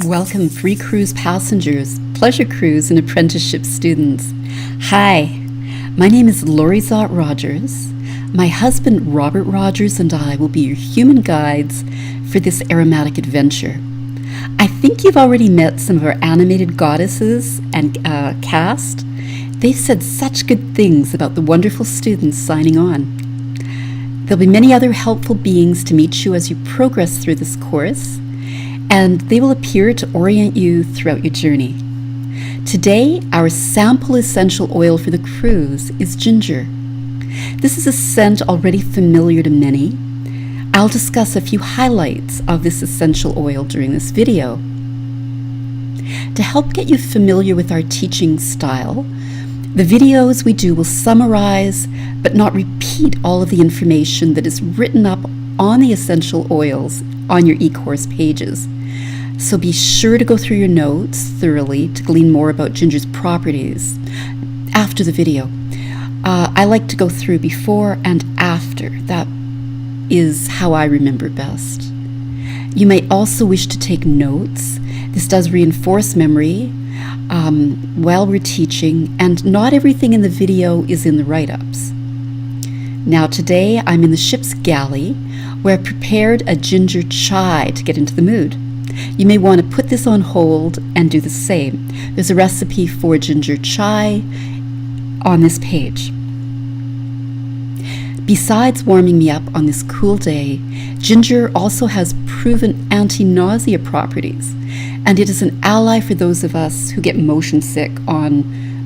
Welcome, free cruise passengers, pleasure cruise, and apprenticeship students. Hi, my name is Lori Zott Rogers. My husband Robert Rogers and I will be your human guides for this aromatic adventure. I think you've already met some of our animated goddesses and cast. They've said such good things about the wonderful students signing on. There'll be many other helpful beings to meet you as you progress through this course, and they will appear to orient you throughout your journey. Today, our sample essential oil for the cruise is ginger. This is a scent already familiar to many. I'll discuss a few highlights of this essential oil during this video. To help get you familiar with our teaching style, the videos we do will summarize but not repeat all of the information that is written up on the essential oils on your e-course pages. So be sure to go through your notes thoroughly to glean more about ginger's properties after the video. I like to go through before and after. That is how I remember best. You might also wish to take notes. This does reinforce memory while we're teaching, and not everything in the video is in the write-ups. Now today I'm in the ship's galley where I prepared a ginger chai to get into the mood. You may want to put this on hold and do the same. There's a recipe for ginger chai on this page. Besides warming me up on this cool day, ginger also has proven anti-nausea properties, and it is an ally for those of us who get motion sick on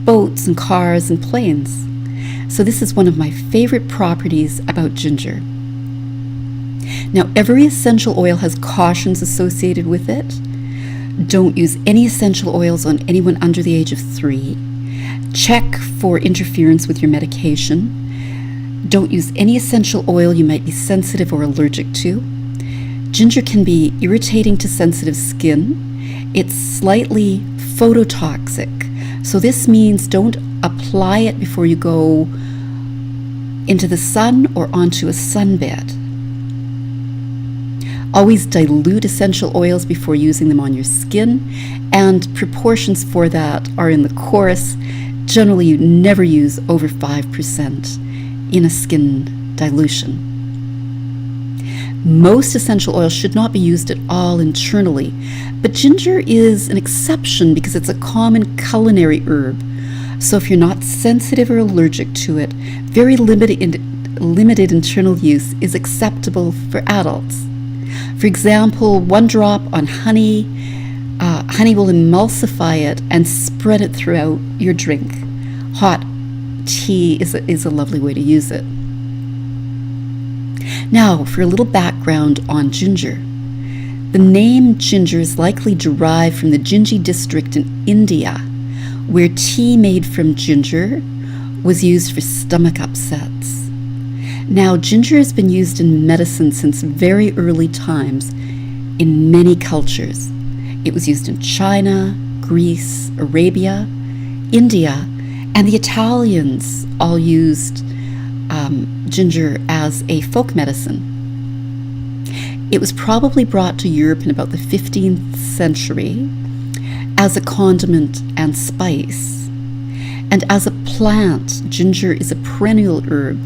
boats and cars and planes. So this is one of my favorite properties about ginger. Now, every essential oil has cautions associated with it. Don't use any essential oils on anyone under the age of 3. Check for interference with your medication. Don't use any essential oil you might be sensitive or allergic to. Ginger can be irritating to sensitive skin. It's slightly phototoxic. So this means don't apply it before you go into the sun or onto a sunbed. Always dilute essential oils before using them on your skin, and proportions for that are in the course. Generally, you never use over 5% in a skin dilution. Most essential oils should not be used at all internally, but ginger is an exception because it's a common culinary herb. So if you're not sensitive or allergic to it, very limited internal use is acceptable for adults. For example, 1 drop on honey. Honey will emulsify it and spread it throughout your drink. Hot tea is a lovely way to use it. Now, for a little background on ginger. The name ginger is likely derived from the Jinji district in India, where tea made from ginger was used for stomach upsets. Now, ginger has been used in medicine since very early times in many cultures. It was used in China, Greece, Arabia, India, and the Italians all used ginger as a folk medicine. It was probably brought to Europe in about the 15th century as a condiment and spice. And as a plant, ginger is a perennial herb.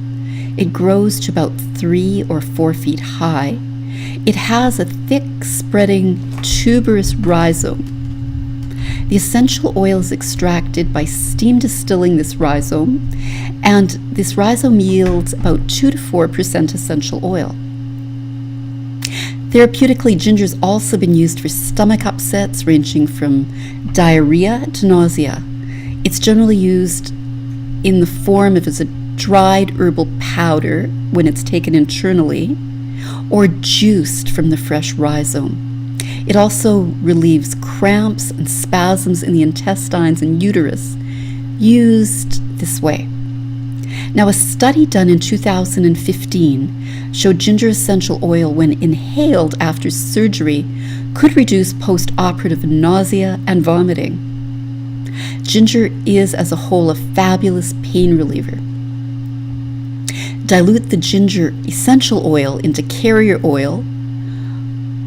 It grows to about 3 or 4 feet high. It has a thick, spreading, tuberous rhizome. The essential oil is extracted by steam distilling this rhizome, and this rhizome yields about 2 to 4% essential oil. Therapeutically, ginger has also been used for stomach upsets ranging from diarrhea to nausea. It's generally used in the form of as a dried herbal powder when it's taken internally, or juiced from the fresh rhizome. It also relieves cramps and spasms in the intestines and uterus, used this way. Now, a study done in 2015 showed ginger essential oil, when inhaled after surgery, could reduce post-operative nausea and vomiting. Ginger is, as a whole, a fabulous pain reliever. Dilute the ginger essential oil into carrier oil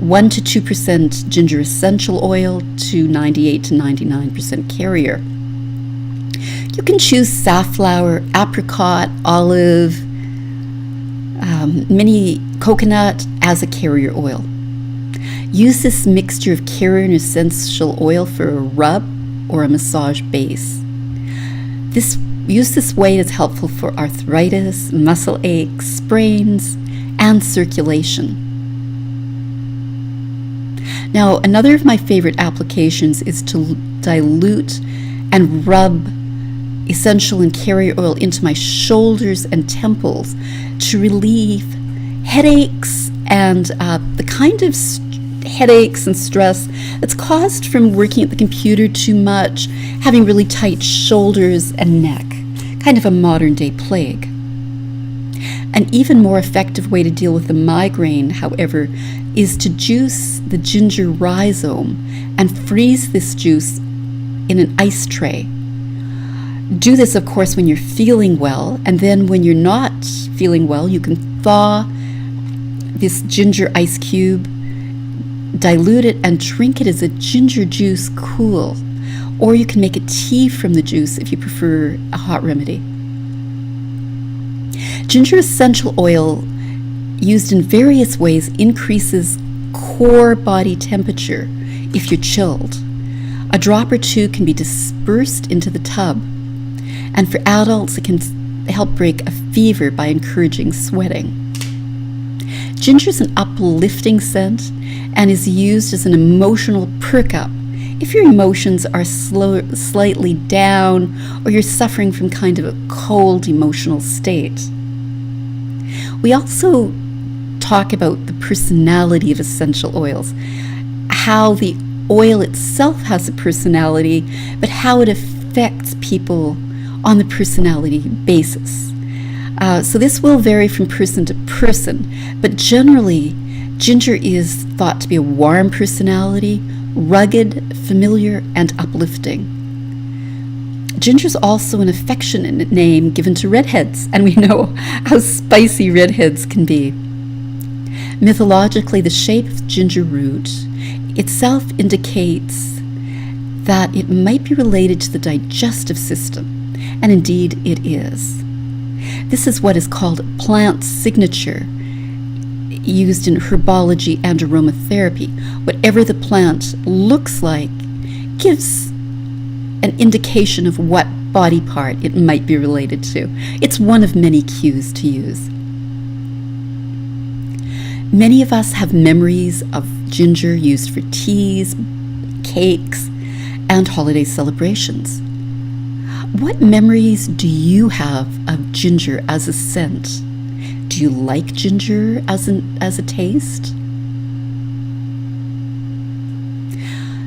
1 to 2% ginger essential oil to 98 to 99% carrier. You can choose safflower, apricot, olive, mini coconut as a carrier oil. Use this mixture of carrier and essential oil for a rub or a massage base. Use this way is helpful for arthritis, muscle aches, sprains, and circulation. Now, another of my favorite applications is to dilute and rub essential and carrier oil into my shoulders and temples to relieve headaches and the kind of headaches and stress that's caused from working at the computer too much, having really tight shoulders and neck, kind of a modern day plague. An even more effective way to deal with the migraine, however, is to juice the ginger rhizome and freeze this juice in an ice tray. Do this, of course, when you're feeling well, and then when you're not feeling well, you can thaw this ginger ice cube, dilute it, and drink it as a ginger juice cool. Or you can make a tea from the juice if you prefer a hot remedy. Ginger essential oil, used in various ways, increases core body temperature if you're chilled. A drop or two can be dispersed into the tub. And for adults, it can help break a fever by encouraging sweating. Ginger is an uplifting scent and is used as an emotional perk-up if your emotions are slightly down or you're suffering from kind of a cold emotional state. We also talk about the personality of essential oils, how the oil itself has a personality, but how it affects people on the personality basis. So this will vary from person to person, but generally, ginger is thought to be a warm personality, rugged, familiar, and uplifting. Ginger is also an affectionate name given to redheads, and we know how spicy redheads can be. Mythologically, the shape of ginger root itself indicates that it might be related to the digestive system. And indeed it is. This is what is called plant signature, used in herbology and aromatherapy. Whatever the plant looks like gives an indication of what body part it might be related to. It's one of many cues to use. Many of us have memories of ginger used for teas, cakes, and holiday celebrations. What memories do you have of ginger as a scent? Do you like ginger as a taste?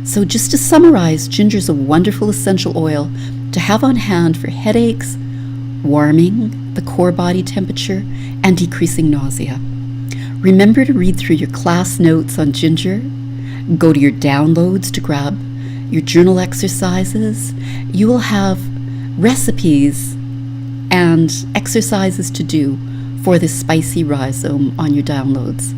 So just to summarize, ginger is a wonderful essential oil to have on hand for headaches, warming the core body temperature, and decreasing nausea. Remember to read through your class notes on ginger. Go to your downloads to grab your journal exercises. You will have recipes and exercises to do for this spicy rhizome on your downloads.